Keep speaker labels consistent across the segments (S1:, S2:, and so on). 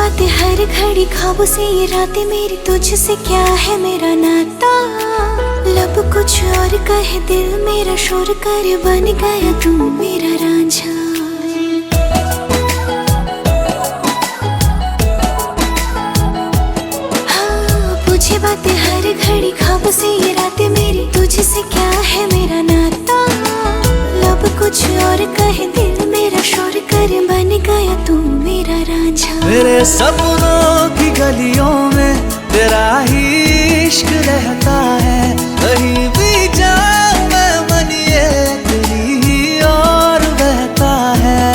S1: बातें हर घड़ी ख्वाबों से, ये रातें मेरी तुझसे, क्या है मेरा नाता। लब कुछ और कहे, दिल मेरा शोर करे, बन गया तू मेरा रांझा। हाँ, पूछे बातें हर घड़ी ख्वाबों से, ये रातें मेरी तुझसे, क्या है मेरा नाता। लब कुछ और कहे, दिल मेरा शोर करे, बन गया तू मेरा रांझा।
S2: मेरे सपनों की गलियों में तेरा ही इश्क रहता है, कहीं भी जाऊं मैं मन ये तेरी ही और बहता है।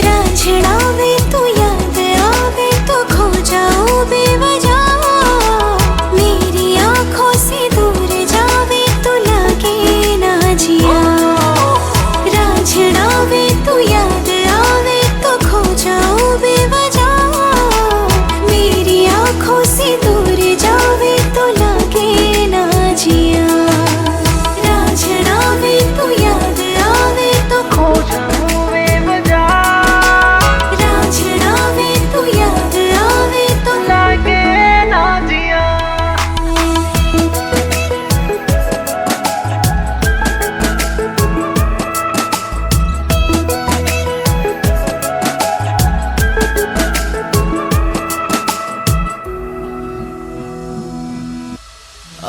S1: रांझना वे तू याद आवे तो खो जाऊं बेवजह, मेरी आंखों से दूर जावे तो लगे ना जिया। रांझना वे तू याद आवे तो खो जाऊं बेवजह, मेरी आंखों से दूर जावे तो लगे ना जिया। रांझना वे तू याद आवे तो खो जाऊं बेवजह, रांझना वे तू याद आवे तो लगे ना जिया।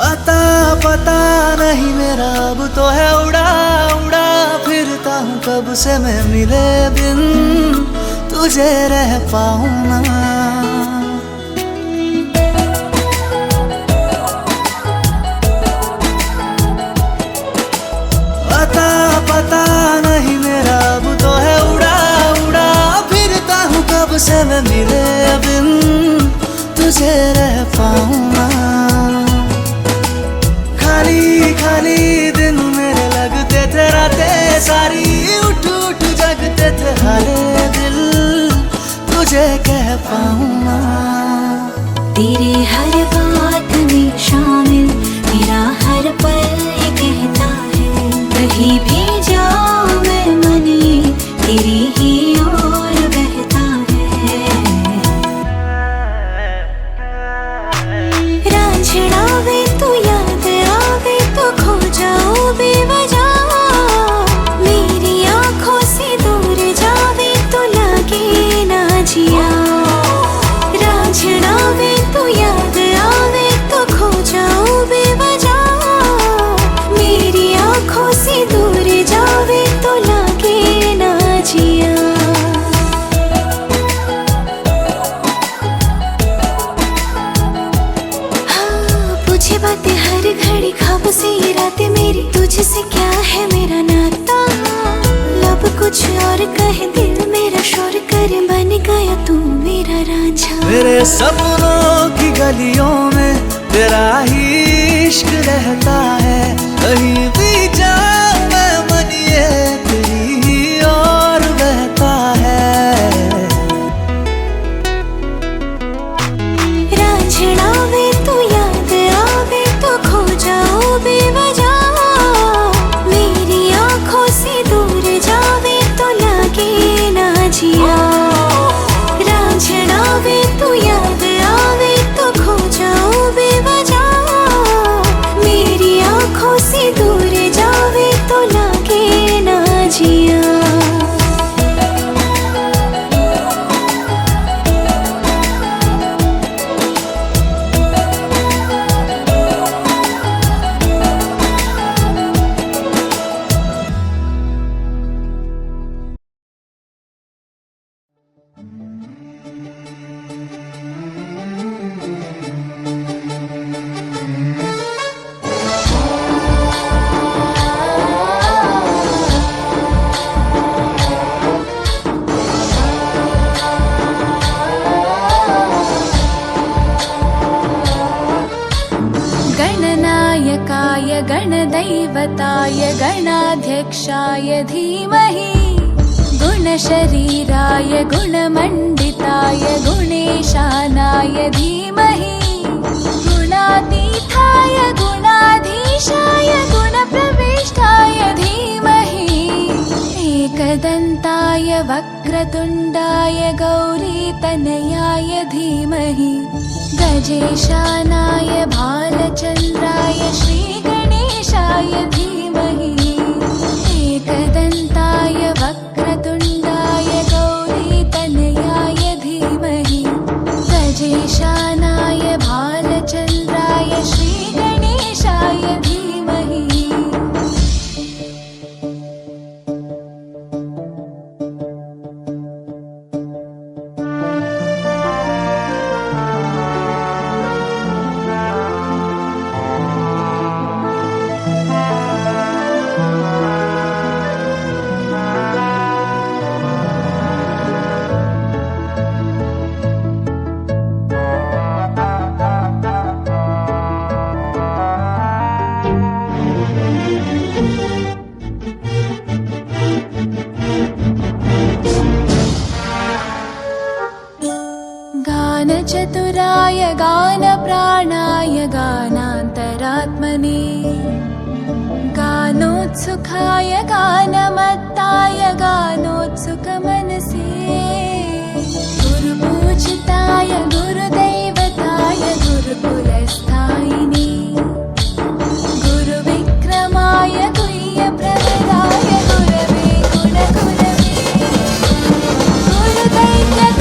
S2: आता पता नहीं मेरा अब तो है उड़ा उड़ा फिरता हूँ, कब से मैं मिले बिन तुझे रह पाऊँ ना। आता पता नहीं मेरा अब तो है उड़ा उड़ा फिरता हूँ, कब से मैं मिले बिन तुझे रह पाऊँ ना। खाली खाली दिन मेरे लगते थे, रातें सारी उठ उठ जगते थे, हारे दिल तुझे कह पाऊँ ना।
S1: तेरे हर बात में शामिल मेरा हर पल ये कहता है, कहीं भी जाऊं मैं मन ये तेरी ही ओर बहता है। रांझना वे तू याद आवे तो खो जाऊं बेवजह, मेरी आंखों से दूर जावे तो लगे ना जिया। रांझना वे तू याद आवे तो खो जाऊं बेवजह, मेरी आंखों से दूर जावे तो लगे ना जिया। हाँ, पूछे बातें हर घड़ी ख्वाबों से, ये रातें मेरी तुझसे, क्या है मेरा नाता। लब कुछ और कहे, दिल मेरा शोर करे, बन गया तू मेरा रांझा।
S2: मेरे सपनों की गलियों में तेरा ही इश्क रहता है, कहीं भी जाऊं मैं मन ये तेरी ही और बहता है।
S1: रांझना वे तू याद आवे तो खो जाऊं बेवजह, मेरी आंखों से दूर जावे तो लगे ना जिया। रांझना वे तू याद आवे तो खो जाऊं बेवजह, मेरी आंखों से दूर जावे तो लगे ना जिया।
S3: गणनायकाय गणदैवताय गणाध्यक्षाय धीमहि, गुणशरीराय गुणमण्डिताय गुणेशानाय धीमहि, गुणातीताय गुणाधीशाय गुणप्रविष्टाय धीमहि, एकदन्ताय वक्रतुण्डाय वक्रतुण्डाय गौरीतनयाय धीमहि गजेशानाय भालचन्द्राय श्रीगणेशाय धीमहि एकदन्ताय वक्रतुण्डाय गौरीतनयाय धीमहि गजेशानाय भालचन्द्राय श्रीगणेशाय धीमहि गानचतुराय गानप्राणाय गानान्तरात्मने गानोत्सुकाय गानमत्ताय गानोत्सुकमनसे गुरुपूजिताय गुरुदैवताय गुरुकुलस्थायिने गुरुविक्रमाय गुह्यप्रवराय गुरवे गुणगुणवे गुरुदैत्यकलक्षेत्र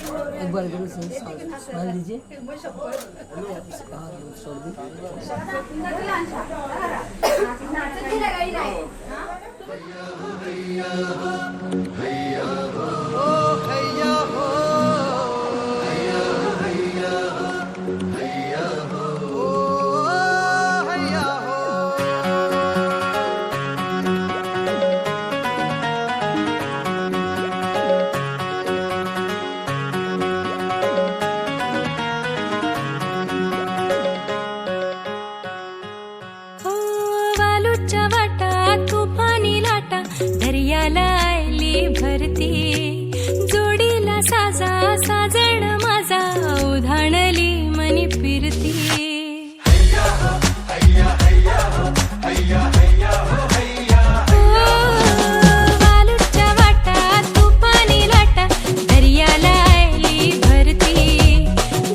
S4: एक बार जरूर स्माइल दीजिए। छोड़ दी।
S1: वालूच्या वाटा तुफानी लाटा दर्याला आयली भरती जोडीला साजा साजण माझा उधाणली मनी फिरती वालूच्या वाटा तुफानी लाटा दर्याला आयली भरती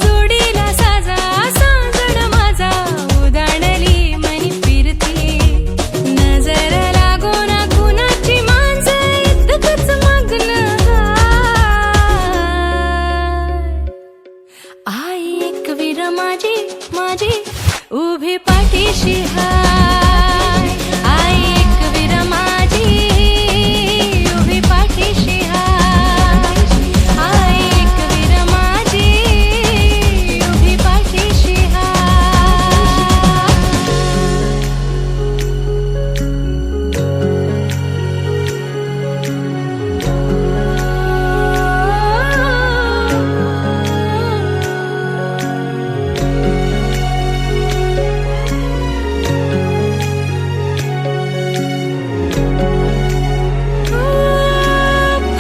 S1: जोडीला साजा साजण माझा उधाणली मनी फिरती नजर लागो ना कुणाची मांजर इतकंच मग्न आई एक वीर माझी माझी उभी पाठीशी हाय आई एक वीर माझी उभी पाठीशी हाय आई एक वीर माझी उभी पाठीशी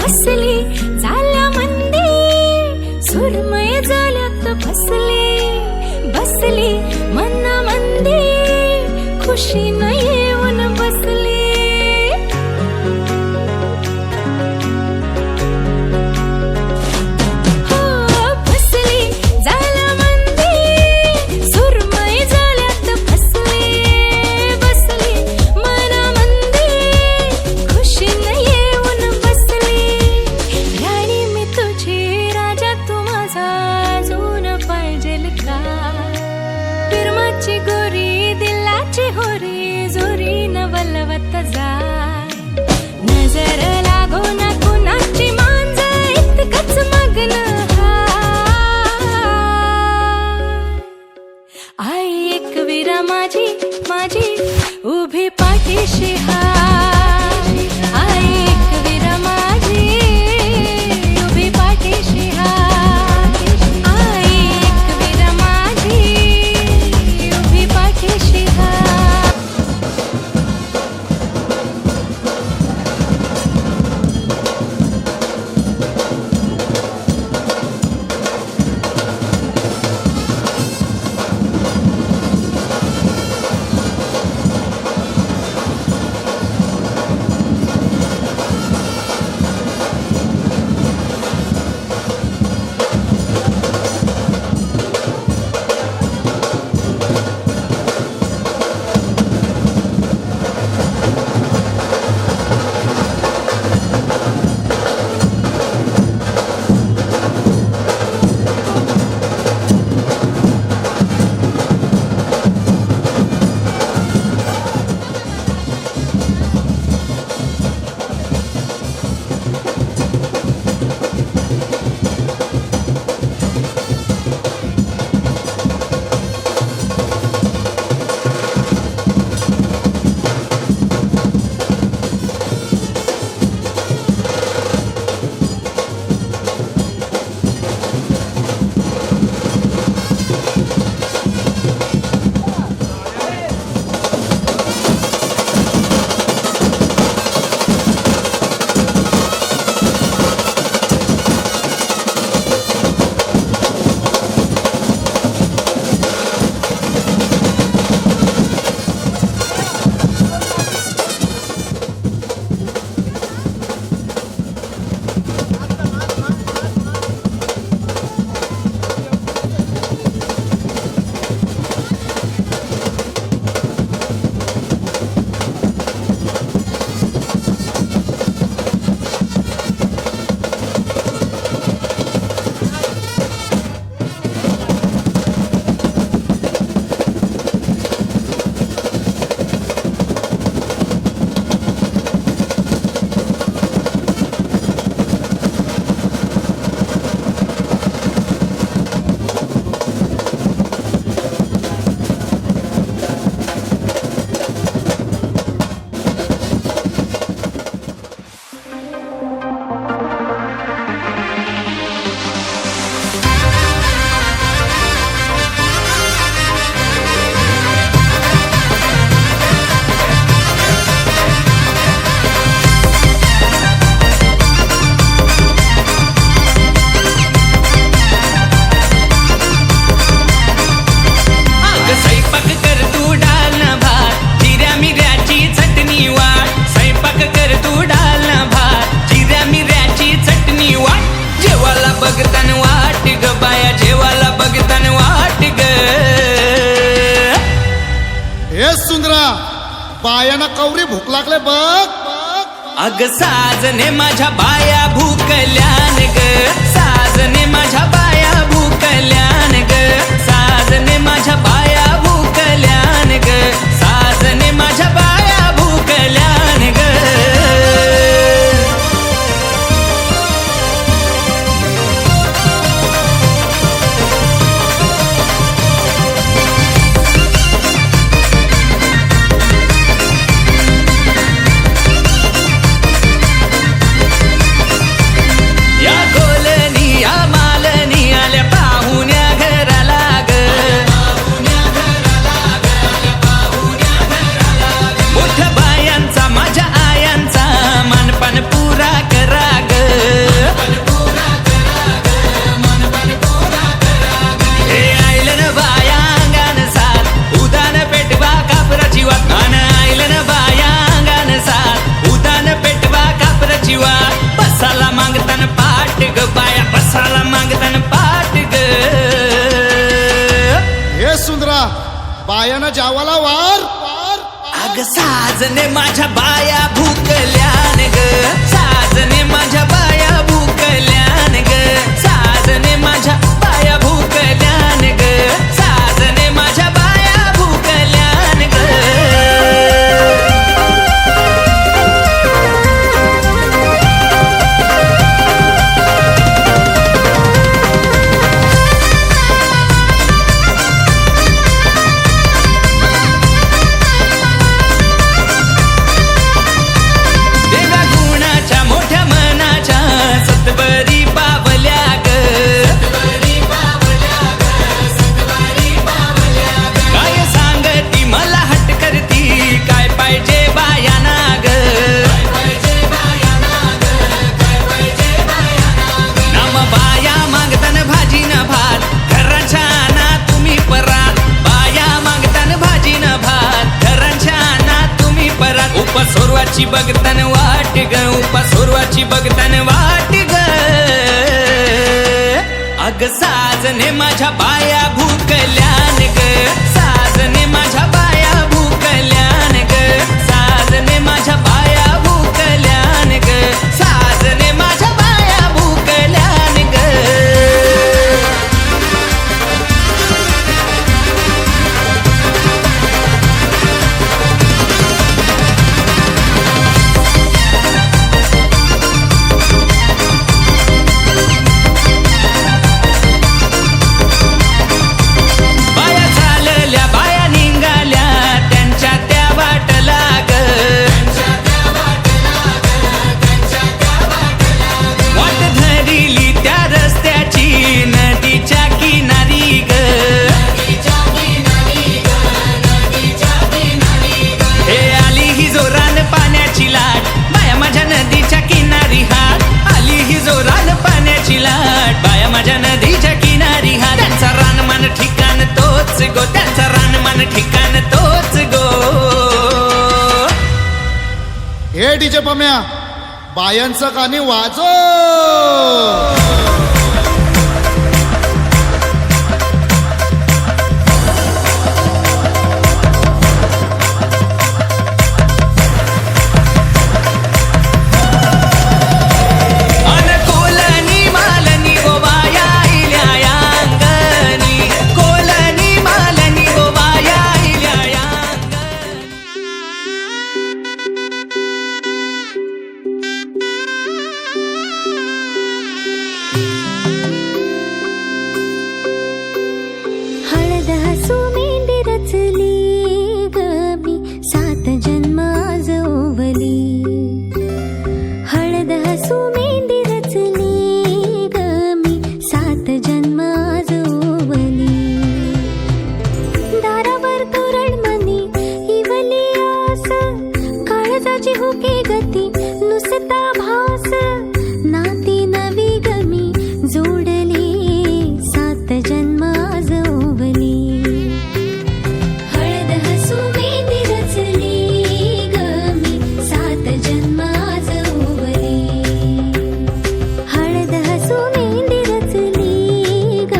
S1: फसली झाल्या मंदी सुरमय झाल्यात फसली बसली मना मंदी खुशी न येऊन बसली हो फसली झाल्या मंदी सुरमय झाल्यात फसली बसली मना मंदी खुशी न येऊन बसली राणी मी तुझी राजा तू माझा अजून पाहिजेल का फिरमाची गोरी दिलाची होरी जोरी
S5: कवरी भूक लागले बघ.
S2: अग साजने माझ्या बाया भूकल्यान ग, साजने माझ्या बाया भूकल्यान ग, साजने माझ्या बाया भूकल्यान ग, साजने माझ्या बाया भूकल्यान ग. या गोलनी या मालनी आल्या पाहुण्या घराला ग, मोठ्या बायांचा माझ्या आयांचा मानपान पुरा करा ग. हे आयलन बाया अंगान साथ उदान पेटवा कापराची वाट, अन आयलन बाया अंगान साथ उदान पेटवा कापराची वाट. बसाला मागतान पाट ग बाया, बसाला मागतान पाट ग.
S5: हे सुंदरा बायानं जावाला वार.
S2: अग साजने माझ्या बाया भूकल्यान ग, साजने माझ्या बाया भूकल्यान ग, साजने माझ्या बाया भूकल्यान ग, साजने माझ्या बाया भूकल्यान ग. देवा गुणाच्या मोठ्या मनाच्या सतबरी पावल्या ग, काय सांगती मला हट करती काय पाहिजे बायाना ग. नाम बाया मागतान भाजी न भात घराच्या ना तुम्ही परात, बाया मागतान भाजी न भात घराच्या ना तुम्ही परात. उपसोरवाची बघतान वाट ग, उपसोरवाची बघतान वाट ग. अग साजने माझ्या बाया भूकल्यान ग, साजने माझ्या बाया भूकल्यान ग, साजने माझ्या बाया भूकल्यान ग, साजने माझ्या बाया भूकल्यान ग. बाया चालल्या बाया निघाल्या त्यांच्या त्या वाटला ग, वाट धरिली त्या रस्त्याची नदीच्या किनारी ग. हे आली ही जोरान पाण्याची लाट बाया माझ्या नदीच्या किनारी हात, आली ही जोरान पाण्याची लाट बाया माझ्या नदीच्या किनारी हात. त्यांचा रानमान ठिकाण तोच गो, त्यांचा रानमान ठिकाण तोच गो.
S5: हे डीजे पम्या बायांचं गाणी वाजो.
S2: अन कोलनी मालनी गो बाया इल्या अंगणी, कोलनी मालनी गो बाया इल्या अंगणी.
S1: हळद हसू मेंढी रचली ग मी 7 जन्म आज ओवली. हळद हसू मेंढी रचली ग मी 7 जन्म आज ओवली. दारावर तोरणमणी इवली आस, काळजाची हुके गती नुसता भास. नाती नवी गमी जोडली 7 जन्म आज ओवली. हळद हसू मेंढी रचली ग मी 7 जन्म आज ओवली. हळद हसू मेंढी रचली ग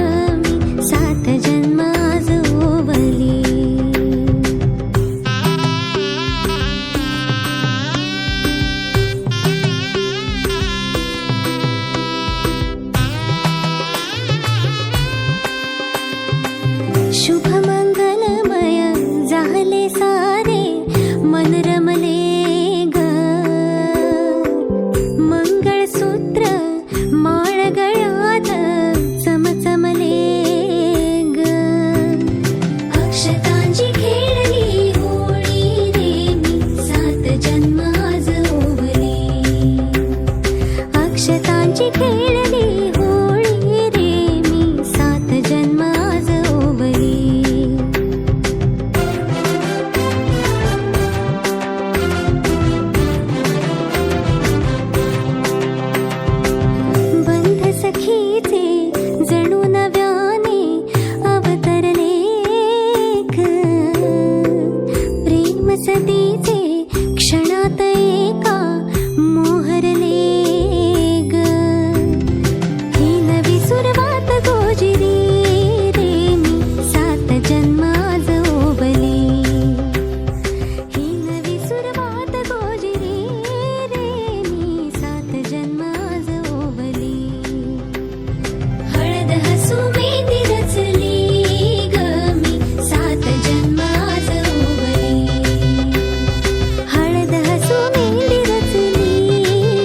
S1: शुभ मंगलमय झाले सारे मन रमले ग मंगळसूत्र माळ गळ्यात चमचमले ग अक्षतांची खेळली होळी रे मी 7 जन्म आज ओवली अक्षतांची खेळली होळी रे मी 7 जन्म आज ओवली बंध सखीचे जणू नव्याने अवतरले ग प्रेम सदीचे क्षणात एका मोहरले ग ही नवी सुरुवात गोजिरी रे मी 7 जन्म आज ओवली ही नवी सुरुवात गोजिरी रे मी 7 जन्म आज ओवली हळद हसू मेहंदी रचली ग मी 7 जन्म आज ओवली हळद हसू मेहंदी रचली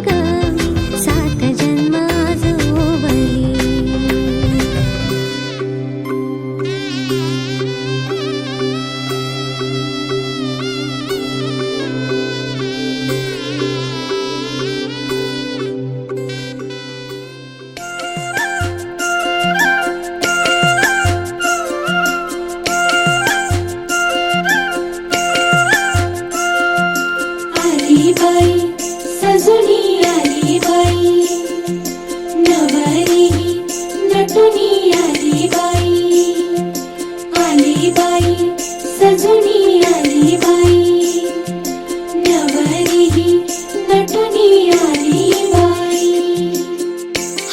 S1: ग मी 7 जन्म आज ओवली
S3: आली बाई सजुनी आली बाई नवरी नटुनी आली बाई सजुनी आली बाई नवरी नटुनी आली बाई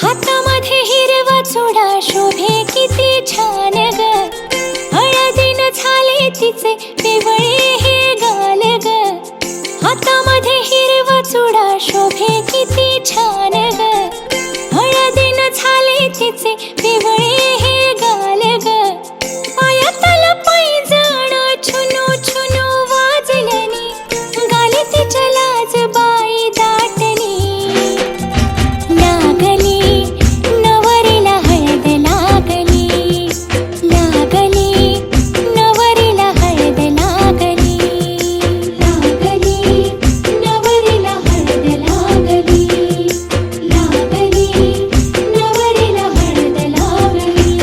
S3: हातामध्ये हिरवा चुडा शोभे किती छान ग हळदीनं झाले तिचे पिवळे हे गाल ग हातामध्ये हिरवा चुडा शोभे किती छान ग हळदीनं झाले तिचे पिवळे हे गाल ग पायातल पैंजण छुनू छुनू वाजलनी गाली तिच्या लाज बाई दाटली लागली नवरीला हळद लागली नवरीला हळद लागली नवरीला हळद लागली नवरीला हळद लागली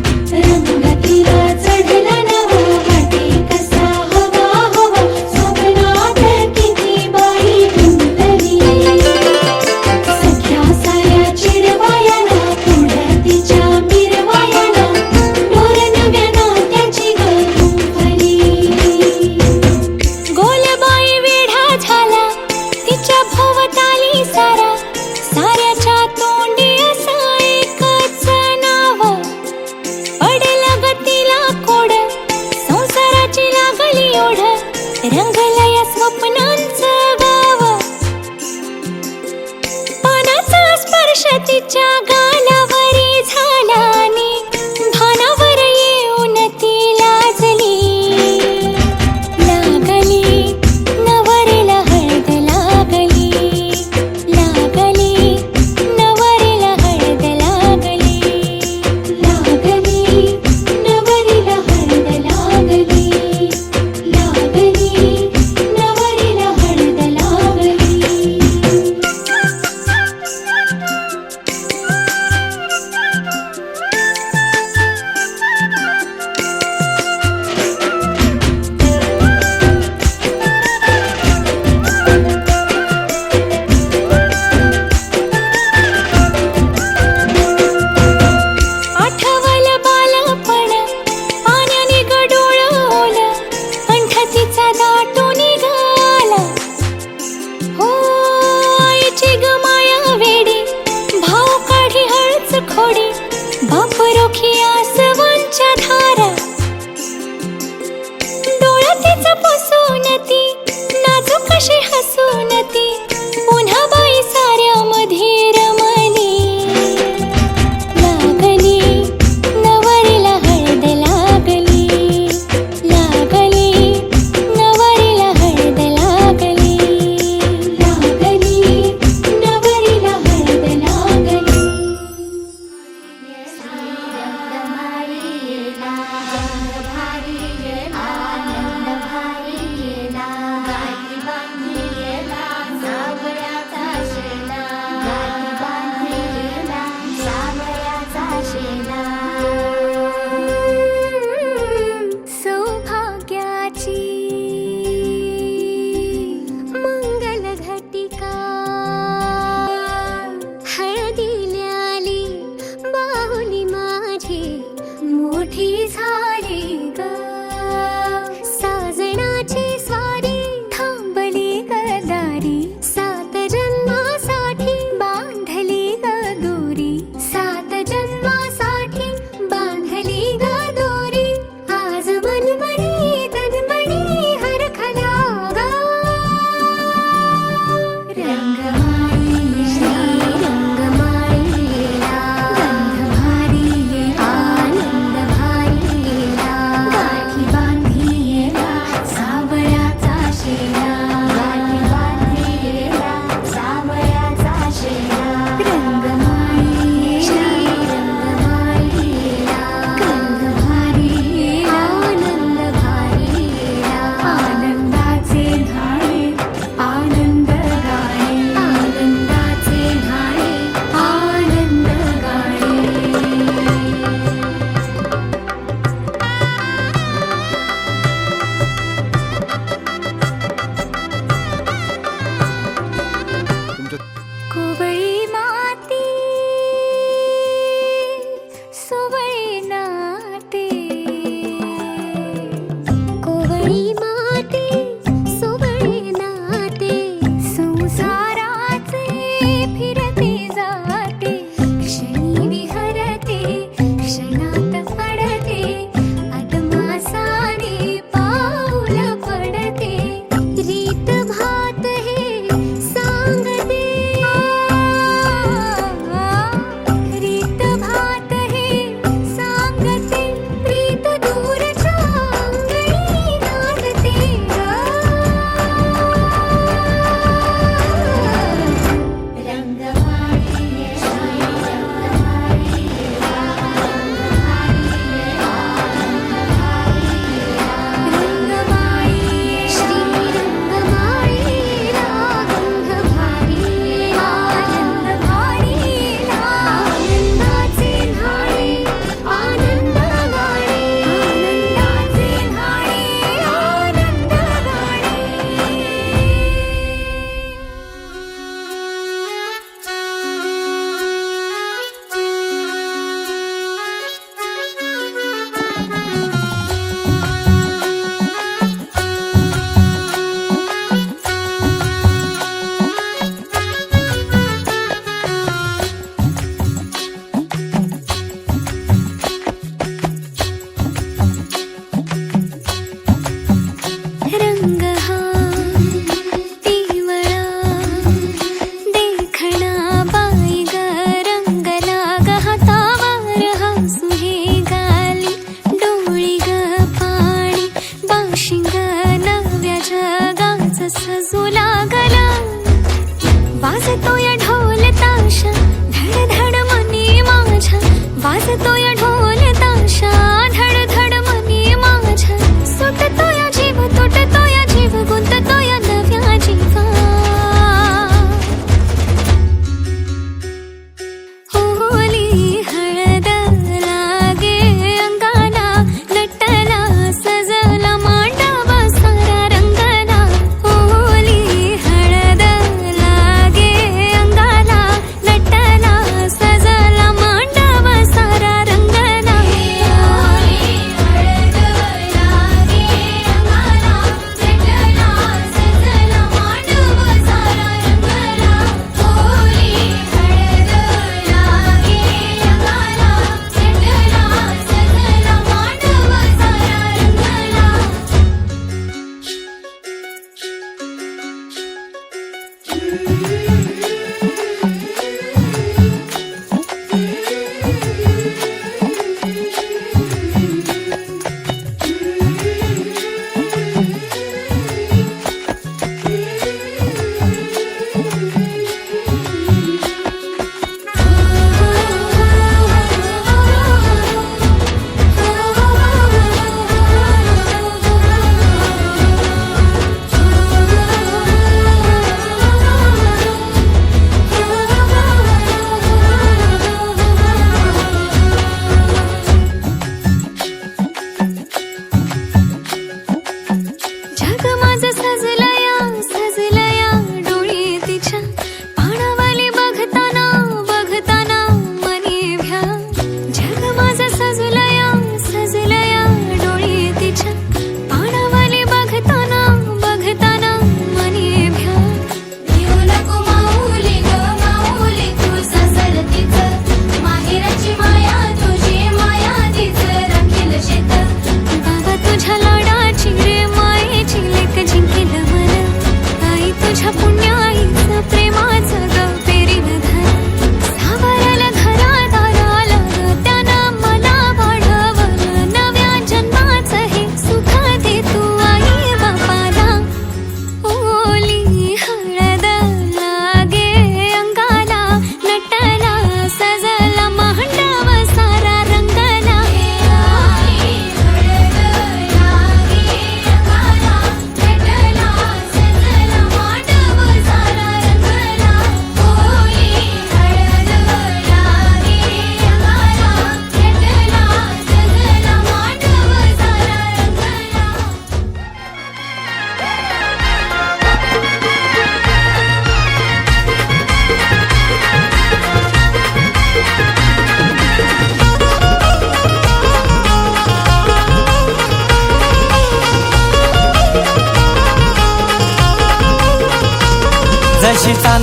S3: रंगतीला चढला नवा वाटे कसा हवा हवा स्वप्नात किती बाई गुंतली सख्या साऱ्या चिडवायाला पुढं तिच्या मिरवायाला डोर नव्या नात्याची गुंफली गोलबाई वेढा झाला तिच्या भोवताली सारा साऱ्याच्या तोंडी असं एकच नाव पडलं ग तिला कोड संसाराची लागली ओढ रंगलं या स्वप्नांचं गाव पानाचा स्पर्श तिच्या गालावरी झाला आणि भानावर येऊन ती लाजली नवरीला हळद लागली नवरीला हळद लागली नवरीला हळद लागली नवरीला हळद लागली
S1: कोवळी माती सुवळी नाते, कोवळी माती सुवळी नाते, संसाराचे फिरते जाते, क्षणी विहरते क्षणात अडते, अदमासाने पाऊल पडते, रीत भात हे सांगते, रीत भात हे सांगते, प्रीत दूरच्या अंगणी नांदते, रंग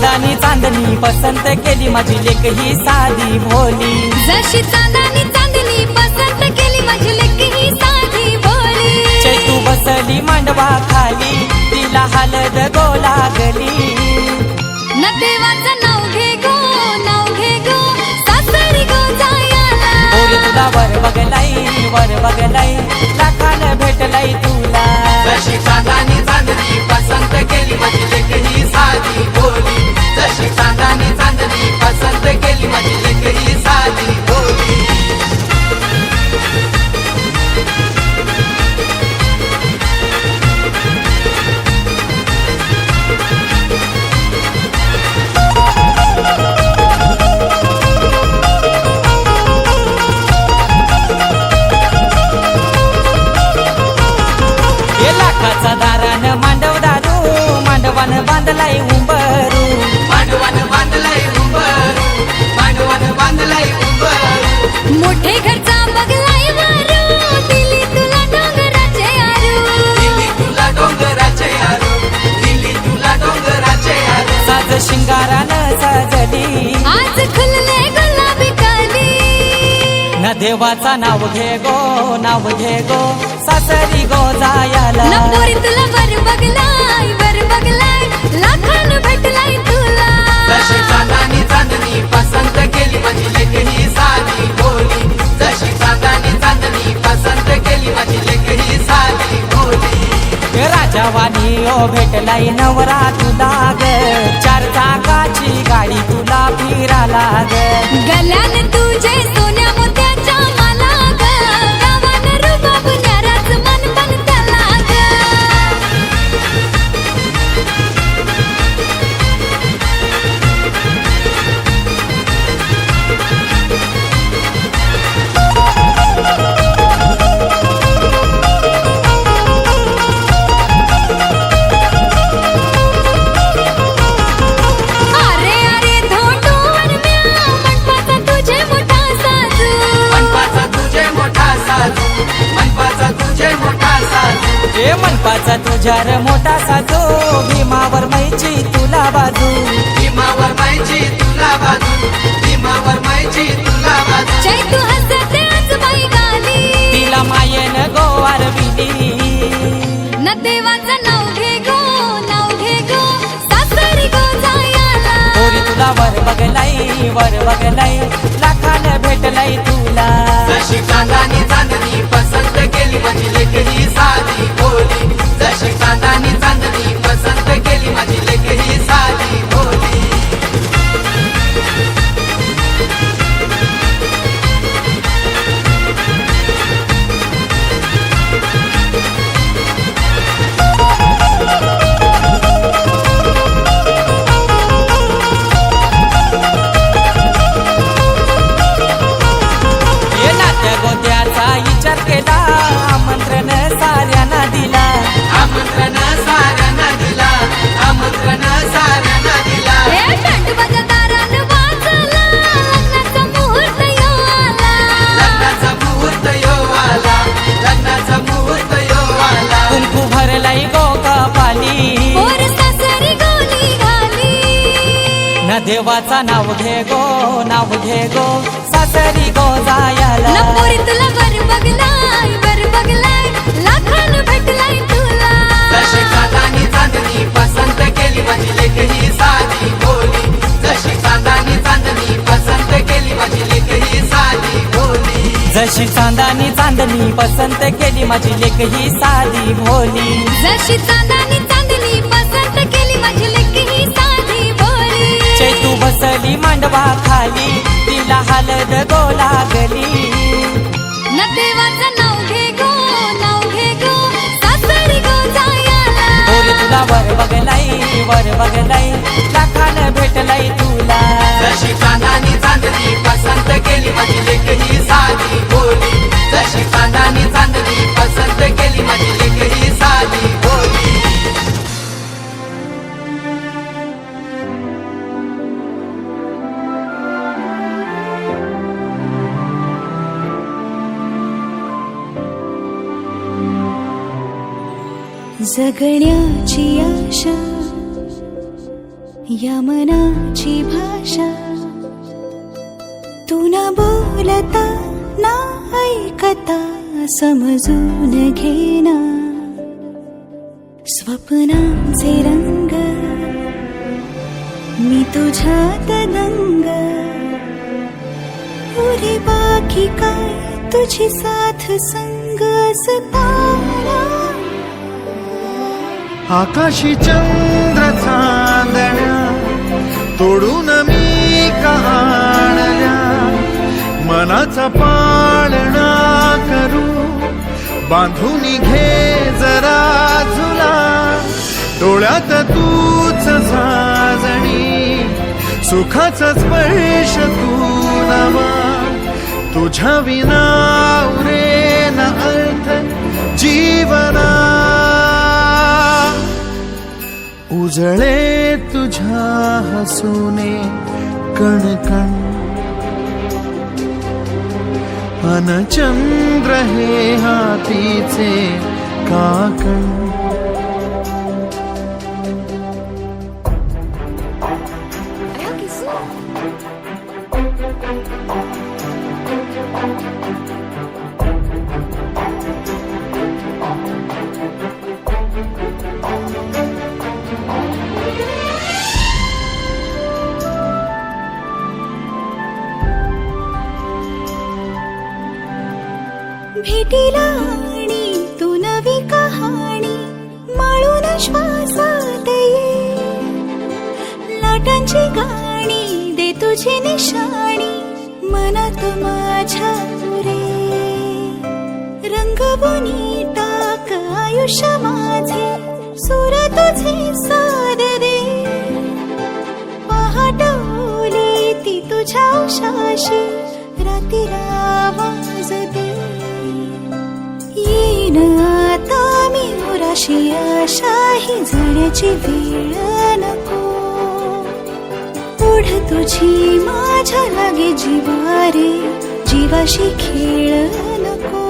S6: चांदानी चांदणी पसंत केली माझी लेक ही साधी भोली.
S3: जशी चांदणी चांदणी पसंत केली माझी लेक ही साधी भोळी.
S6: चैतू बसली मांडवा खाली तिला हलद गो लागली.
S3: न देवाचं नाव घे गो सासरी गो जायाला.
S6: पोरी तुला वर बगलाई लाखान भेटलाई तुला.
S7: जशी चांदानी चांदणी पसंत केली माझी लेक ही साधी भोली. जशी चांदानी चांदणी पसंत केली माझी लेक ही साधी भोली.
S6: लाखाचा दारान मांडव दारू मांडवान बांधलाई उंबरू.
S7: मांडवान बांधलंय उंबरू. मांडवान बांधलंय उंबरू.
S3: मोठे घरचा बगलाय वारू. दिली तुला डोंगराचे आरू.
S7: दिली तुला डोंगराचे आरू. दिली तुला डोंगराचे आरू.
S6: साज शिंगारानं सजली
S3: आज खुलले गुलाबी काली.
S6: न देवाचा नाव घे गो सासरी गो जायाला.
S3: नपोरी तुला वर बगलाय लाखान भेटलाय तुला.
S7: जशी चांदानी चांदणी पसंत केली माझी लेक ही साधी भोली. जशी चांदानी चांदणी पसंत केली माझी लेक ही साधी भोली.
S6: राजावानी ओ भेटलाई नवरा तुला ग. चार चाकाची गाडी तुला फिराला ग.
S3: गल्यान तुझे सोन्या मोत्याच्या माला ग. गावान रुबाब न्याराच मन पण त्याला ग. अरे धोंडूवर म्या मंडपाचा तुझे मोठा साजू.
S7: मनपाचा तुझे मोठा साजू. मनपाचा तुझे मोठा साजू.
S6: ए मनपाचा तुझ्या रे मोठा साजो भीमावर मैची तुला बाजू.
S7: भीमावर मायची तुला बाजू. भीमावर मायची तुला बाजू.
S3: चैतू हसते आज बाई गाली.
S6: तिला मायेन गोवार विली.
S3: न देवाचं नाव घे गो सासरी गो जायाला.
S6: पोरी तुला वर बगलाई लाखान भेटलाई तुला.
S7: जशी चांदानी चांदणी पसंत केली माझी लेक ही साधी भोली. जशी चांदानी चांदणी पसंत केली माझी लेक ही साधी भोली.
S6: ये नात्या गोत्याचा विचार केला आमंत्रण साऱ्यांना दिला.
S7: आमंत्रण साऱ्यांना दिला. आमंत्रण साऱ्यांना दिला.
S3: हे दंडबाजा दारान वाजला. लग्नाचा मुहूर्त यो आला.
S7: लग्नाचा मुहूर्त यो आला. लग्नाचा मुहूर्त यो आला.
S6: कुंकू भरलाई गो कपाली.
S3: पोर सासरी गो निघाली.
S6: न देवाचा नाव घे गो सासरी गो जायाला.
S3: नपोरी तुला वर बगलाय लाखान भेटलाय तुला.
S7: जशी चांदानी चांदणी पसंत केली माझी लेक ही साधी भोली. जशी चांदानी चांदणी पसंत केली माझी लेक ही साधी भोली.
S6: जशी चांदानी चांदणी पसंत केली माझी लेक ही साधी भोली.
S3: जशी चांदणी चांदणी पसंत केली माझी लेक ही साधी भोळी.
S6: चैतू बसली मांडवा खाली तिला हलद गो लागली.
S3: न देवाचं नाव घे गो सासरी गो जायाला.
S6: पोरी तुला वर बगलाई लाखान भेटलाई तुला.
S7: जशी चांदानी चांदणी पसंत केली माझी लेक ही साधी भोली. जशी चांदानी चांदणी पसंत केली माझी लेक ही साधी भोली.
S1: जगण्याची आशा या मनाची भाषा तू न बोलता ना ऐकता समजून घेना स्वप्नांचे रंग मी तुझ्यात दंग उरे बाकी काय तुझी साथ संग असताना
S2: आकाशी चंद्र चांदण्या तोडून मी का आणल्या मनाचा पाळणा करू बांधून घे जरा झुला डोळ्यात तूच साजणी सुखाचा स्पर्श तू नवा तुझ्या विना उरे न अर्थ जीवना उजळे तुझ्या हसूने कण कण अन चंद्र हे हातीचे काकण
S1: भेटीला आणि तू नवी कहाणी माळून श्वासात ये लाटांची गाणी दे तुझी निशाणी मनात माझ्या रे रंगवून टाक आयुष्य माझे सूर तुझे साद दे पहाटवली ती तुझ्या उशाशी रात्री आवाज दे येईन आता मी उराशी आशाही जाण्याची वेळ नको पुढ तुझी माझ्या लागे जीवारे जीवाशी खेळ नको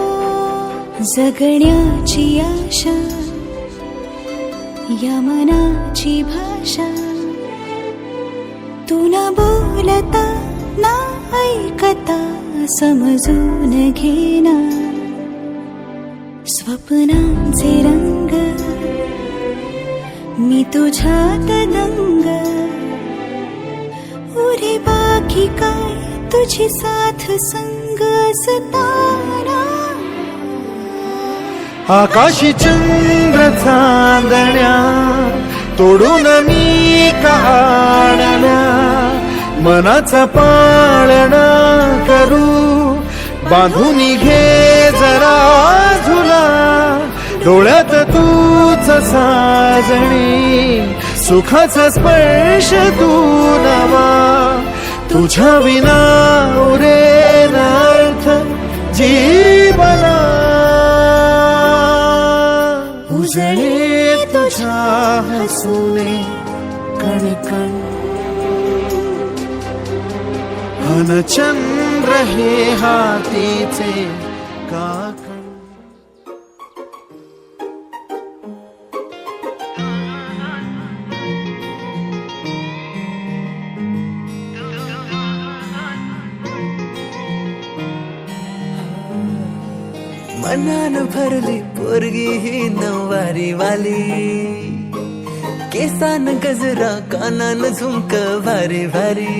S1: जगण्याची आशा या मनाची भाषा तू न बोलता ना ऐकता समजून घेना स्वप्नांचे रंग मी तुझ्यात दंग उरे बाकी काय तुझी साथ संग असताना
S2: आकाशी चंद्र चांदण्या तोडून मी का आणल्या मनाचा पाळणा करू बांधून घे जरा झुला डोळ्यात तूच साजणी सुखाचा स्पर्श तू नवा तुझ्या विना उरे नार्थ जीवना उजळे तुझ्या हसूने कणकण अन चंद्र हे हातीचे काकण
S8: मनान भरली पोरगी ही नववारी वाली केसान गजरा कानान झुमक भारी भारी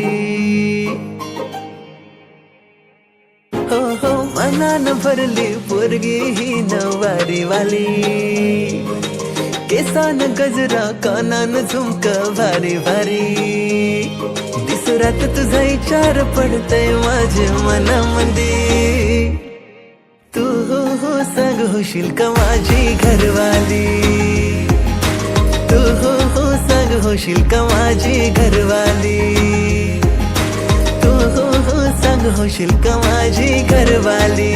S8: हो हो मनान भरली पोरगी ही नववारी वाली केसान गजरा कानान झुमक भारी भारी दिसरात तुझा विचार पडतय माझ्या मनामध्ये तू हो सांग होशील का माझी घरवाली तू हो सांग होशील का माझी घरवाली तू हो सांग होशील का माझी घरवाली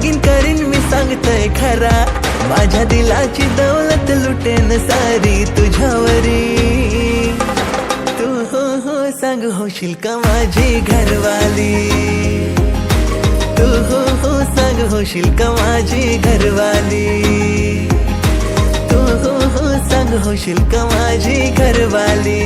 S8: लगीन करीन मी सांगतोय खरा, माझ्या दिलाची दौलत लुटेन सारी तुझ्यावरी. तू हो हो सांग होशील का माझी घरवाली, तू हो हो सांग होशील का माझी घरवाली, तू हो हो सांग होशील का माझी घरवाली.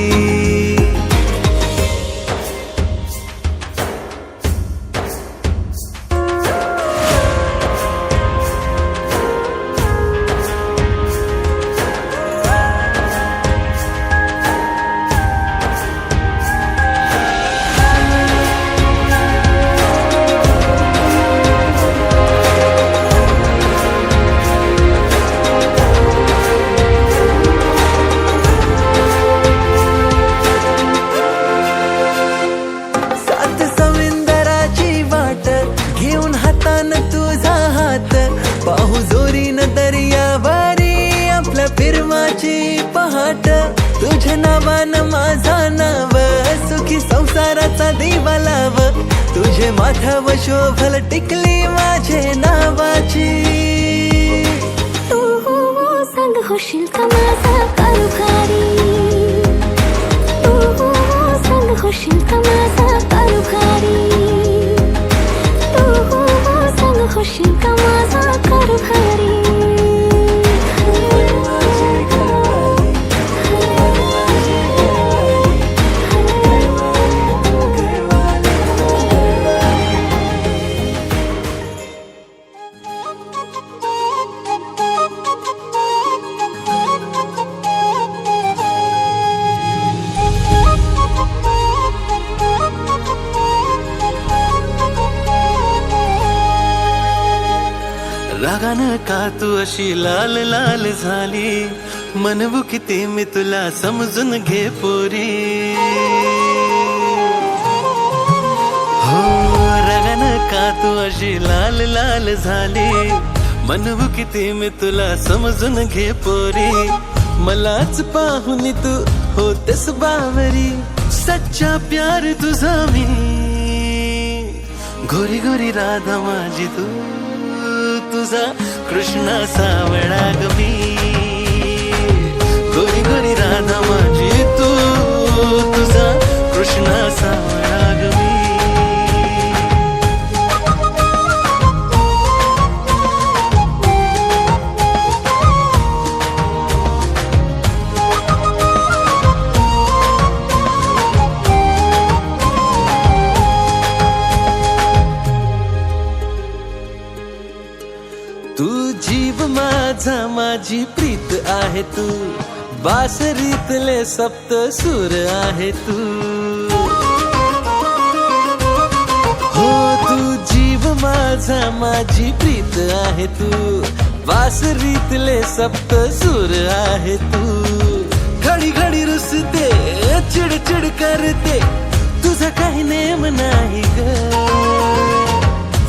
S8: पाहू जोरीन दर्यावारी आपल्या फिरवाची पहाट, तुझ्या नावानं माझा नाव, सुखी संसाराचा दिवा लाव, तुझे माथ्यावर शोभल टिकली माझे नावाची.
S1: तू हो सांग होशील का माझा कारभारी, तू हो सांग होशील का माझा कारभारी, तू हो सांग होशील का माझा कारभारी.
S2: रागानं का तू अशी लाल लाल झाली, म्हणू किती मी तुला समजून घे पोरी. हो रागानं का तू अशी लाल लाल झाली, म्हणू किती मी तुला समजून घे पोरी. मलाच पाहून तू होतेस बावरी, सच्चा प्यार तुझा मी, गोरी गोरी राधा माझी तू, तुझा कृष्णा सावळा ग मी, गोरी गोरी राधा माझी तू, तुझा कृष्णा सावळा ग मी. तू जीव माझा माझी प्रीत आहे तू, बासरीतले सप्त सूर आहे तू. हो तू जीव माझा माझी प्रीत आहे तू, बासरीतले सप्त सूर आहे तू. घडी घडी रुसते चिडचिड करते, तुझा काही नेम नाही ग,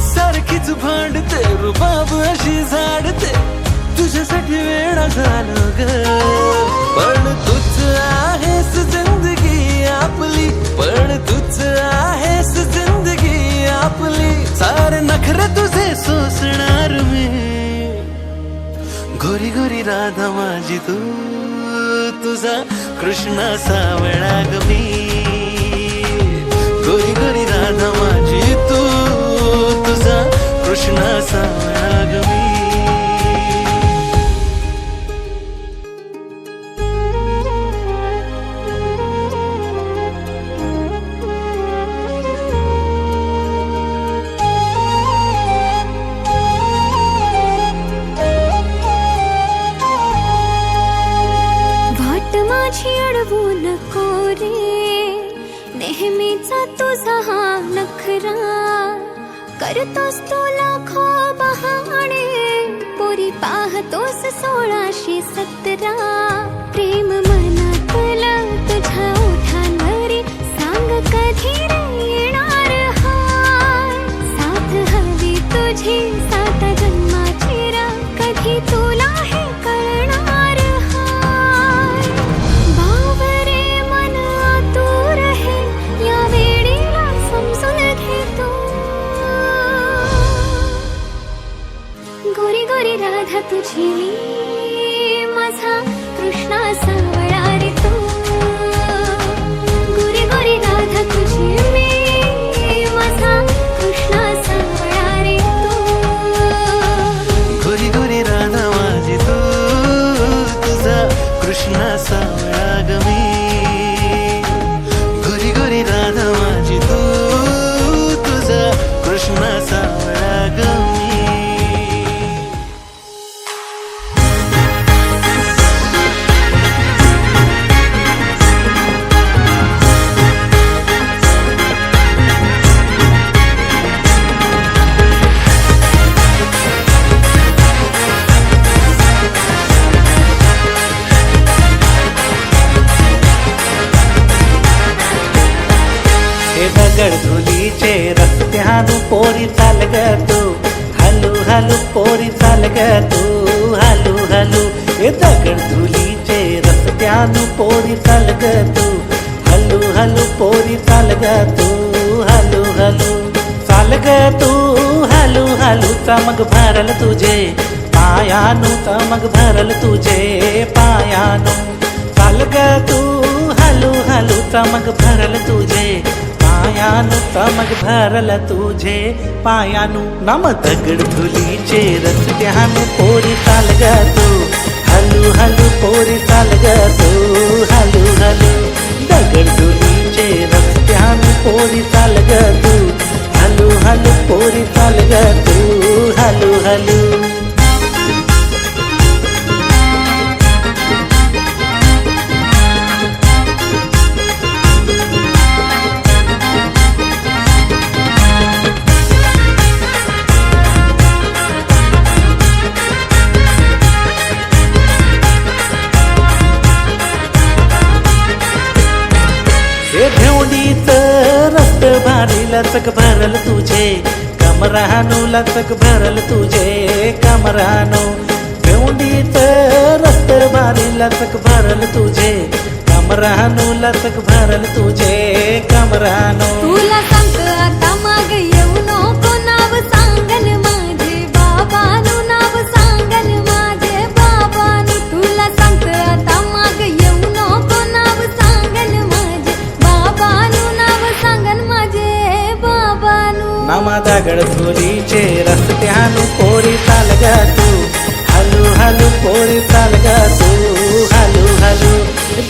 S2: सारखीच भांडते रुबाब अशी झाडते, तुझ्यासाठी वेळा झालो ग. पण तूच आहेस जिंदगी आपली, पण तूच आहेस जिंदगी आपली, सारे नखरे तुझे सोसणार मी, गोरी गोरी राधा माझी तू, तुझा कृष्णा सावळा ग मी, गोरी गोरी राधा माझी तू, तुझा कृष्णा सावळा ग मी.
S1: वाट माझी अडवू नको रे, नेहमीचा तुझा हा नखरा, करतोस तू लाखो बहाणे, पोरी पाहतोस 1617. प्रेम मनातलं तुझ्या ओठांवरी, सांग कधी रे येणार हाय, साथ हवी तुझी 7 जन्माची रा, कधी तुला हे कळणार हाय. बावरे मन आतुर हे, या वेळेला समजून घे तू.
S8: कृष्णा सावळा ग मी गोरी गोरी राधा माझी तू तुझा कृष्णा सावळा ग मी दगड धुलीचे रस्त्यानु पोरी चाल ग तू हलू हलू पोरी चाल ग तू हलू हलू हे दगड धुलीचे रस्त्यानु पोरी चाल ग तू हलू हलू पोरी चाल ग तू हलू हलू चाल ग तू हलू हलू चमक भरल तुझे पायानु चमक भरल तुझे पायानु चाल ग तू हलू हलू चमक भरल तुझे पायानु चमक भरल तुझे पायानु नम दगड धुलीचे रस्त्यानु पोरी चाल ग तू हलू हलू पोरी चाल ग तू हलू हलू दगड धुलीचे रस्त्यानु पोरी चाल ग तू हलू हलू पोरी चाल ग तू हलू हलू भेवडीचं रस्त भारी लचक भरल तुझे कमरानू लचक भरल तुझे कमरानू भेवडीचं रस्त भारी लचक भरल तुझे कमरानू लचक भरल तुझे कमरानू
S3: तुला सांगतो आता माग येऊ नको नाव सांगन माझे बाबानु नाव सांगन माझे बाबानु तुला सांगतो आता माग येऊ नको नाव सांगन माझे बाबानु नाव सांगन माझे बाबानु
S8: नामा दगड धुलीचे रस्त्यानु पोरी चाल ग तू हलू हलू पोरी चाल ग तू हलू हलू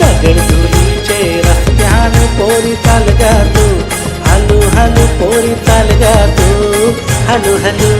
S8: दगड धुलीचे रस्त्यानु पोरी चाल ग तू हलू हलू पोरी चाल ग तू हलू हलू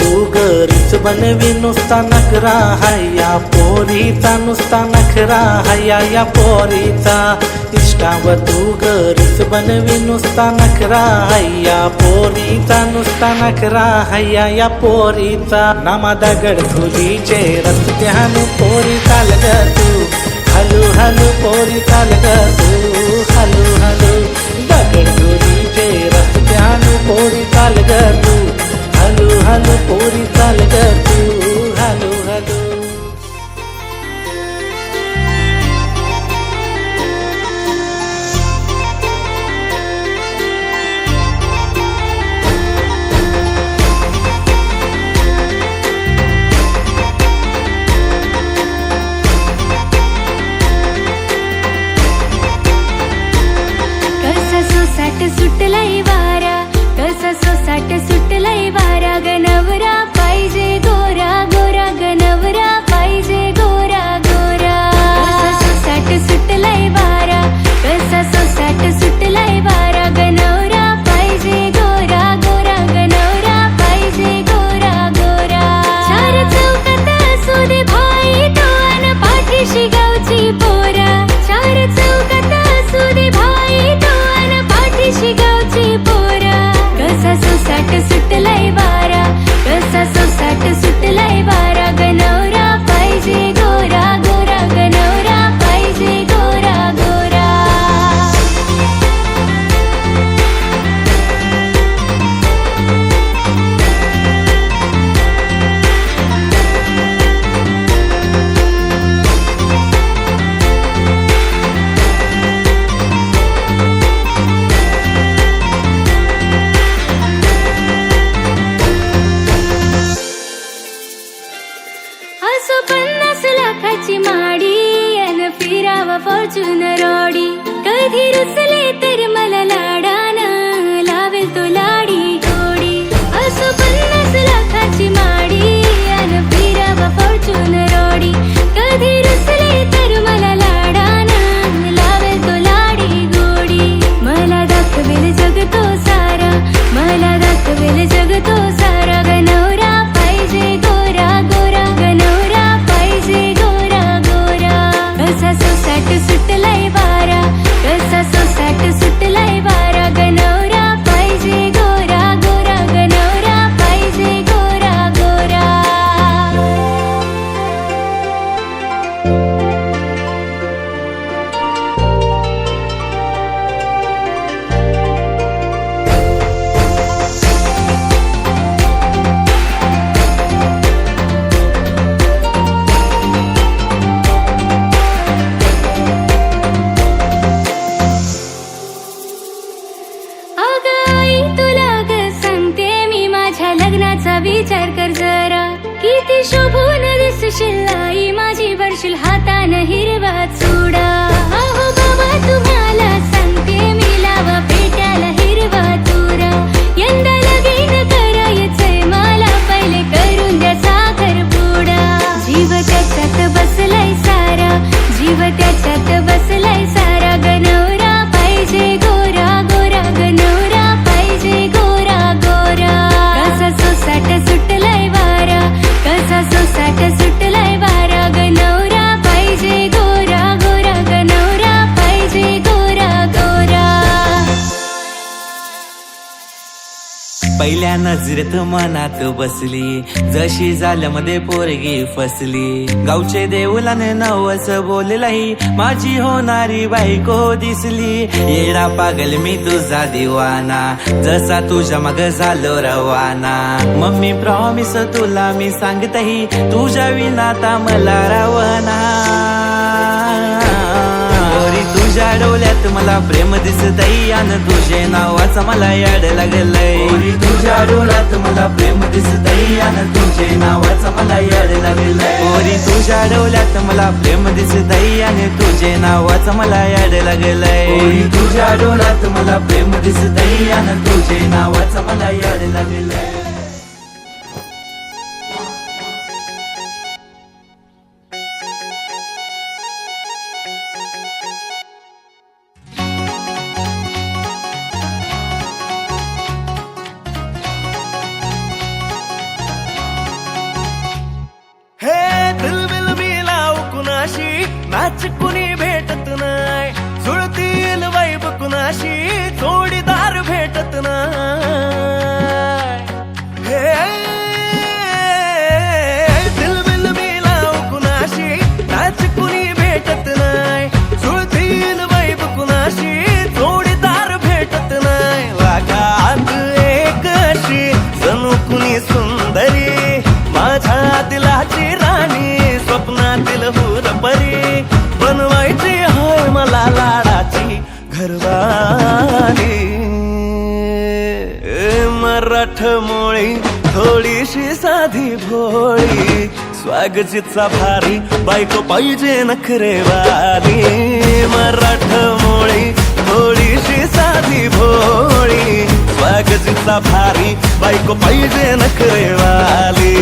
S8: तू घरीच बनवी नुसता नखरा हाया पोरीचा नुसता नखरा हाया या पोरीचा इष्टाव तू घरीच बनवी नुसता नखरा हाया पोरीचा नुसता नखरा हाया या पोरीचा नामा दगड धुलीचे रस्त्यानु पोरी चाल ग तू हलू हलू पोरी चाल ग तू हलू हलू दगड धुलीचे रस्त्यानु पोरी चाल ग तू हलू हलू पोरी चाल ग तू हलू हलू
S1: तर मला लाडानं लावेल तो लाडी गोडी. असो 50 लाखाची माडी अन फिरावा फॉर्च्यून रोडी. कधी रुसले तर मला लाडानं लावेल तो लाडी गोडी. मला दाखवेल जग तो सारा, मला दाखवेल जग तो सारा. गनवरा पाहिजे गोरा गोरा, गनवरा पाहिजे गोरा गोरा. कसा सोसाट सुटलाय वारा, कसा सोसाट सुटलाय वारा. गनवरा पाहिजे गोरा गोरा, गनवरा पाहिजे गोरा गोरा. अगं आई तुला ग सांगते मी, माझ्या लग्नाचा विचार कर जरा. किती शोभून दिसशील आई माझी, भरशील हातानं हिरवा चुडा. अहो बाबा तुम्हाला सांगते मी, लावा पेट्याला हिरवा तुरा. यंदा लगीन करायचंय मला, पहिले करून द्या साखर पुडा. जीव त्याच्यात बसलाय सारा, जीव त्याच्यात बसलाय सारा. गनवरा पाहिजे गोरा गोरा, गनवरा पाहिजे गोरा गोरा. कसा सोसाट सुटलाय वारा, कसा सोसाट सुटलाय वारा. गनवरा पाहिजे गोरा गोरा, गनवरा पाहिजे गोरा गोरा.
S8: पहिल्या नजरेत मनात बसली, जशी झाल्यामध्ये पोरगी फसली. गावचे देऊलाने नवस बोललाई, माझी होणारी बायको दिसली. येडा पागल मी तुझा दिवाना, जसा तुझ्या मग झालो रवाना. मम्मी प्रॉमिस तुला मी सांगतही, तुझ्या विनाता मला रावना. पोरी तुझ्या डोल्यात मला प्रेम दिसतई, अन तुझे नावाचं मला याड लागलंय. पोरी तुझ्या डोल्यात मला प्रेम दिसतई, अन तुझे नावाचं मला याड लागलंय. पोरी तुझ्या डोल्यात मला प्रेम दिसतई, आणि तुझे नावाचं मला याड लागलंय. पोरी तुझ्या डोल्यात मला प्रेम दिसतई, अन तुझे नावाचं मला याड लागलंय.
S2: नाच कुणी भेटत नाय, जुळतील वाईब कुणाशी जोडीदार भेटत नाय. हे दिलबिल मिलाव कुणाशी, नाच कुणी भेटत नाय, जुळतील वाईब कुणाशी जोडीदार भेटत नाय. वागात एक अशी जणू कुणी सुंदरी, माझ्या दिलाची राणी, स्वप्नातील हुरपरी. बनवायची होय मला लाडाची घरवाली. मराठमोळी थोडीशी साधी भोळी, स्वागतीचा भारी बायको पाहिजे नखरेवाली. मराठमोळी थोडीशी साधी भोळी, स्वागतीचा भारी बायको पाहिजे नखरेवाली.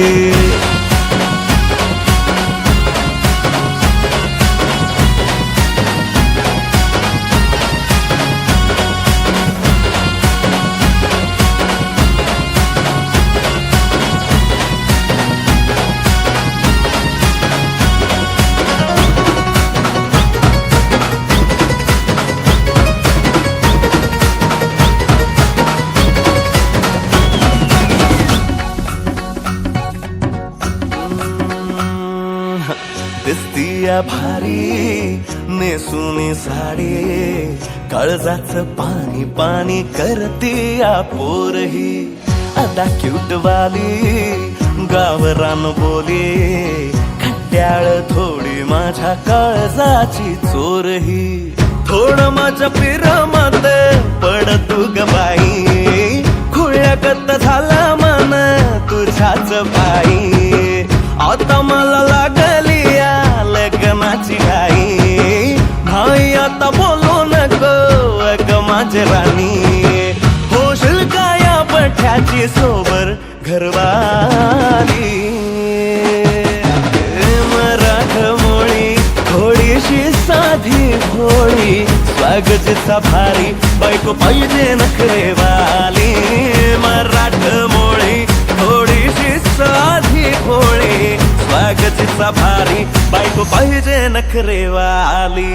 S2: दिसतीया भारी नेसुनी साडी, काळजाचं पाणी पाणी करतीया पोरही. अदा क्यूटवाली गावरान बोली, खट्याळ थोडी माझ्या काळजाची चोरही. थोडं माझ्या पिरमत पड तू ग बाई, खुळ्यागत झाला मन तुझ्याच पायी. आता मला लागली या लग्नाची घाई, भाई आता बोलू नको ग
S8: माझे राणी होशील का या पठ्याची सोबर घरवाली मराठमोळी थोडीशी साधी भोळी स्वागतीचा भारी बायको पाहिजे नखरेवाली मराठमोळी थोडीशी साधी भोळी स्वागतीचा भारी बायको पाहिजे नखरेवाली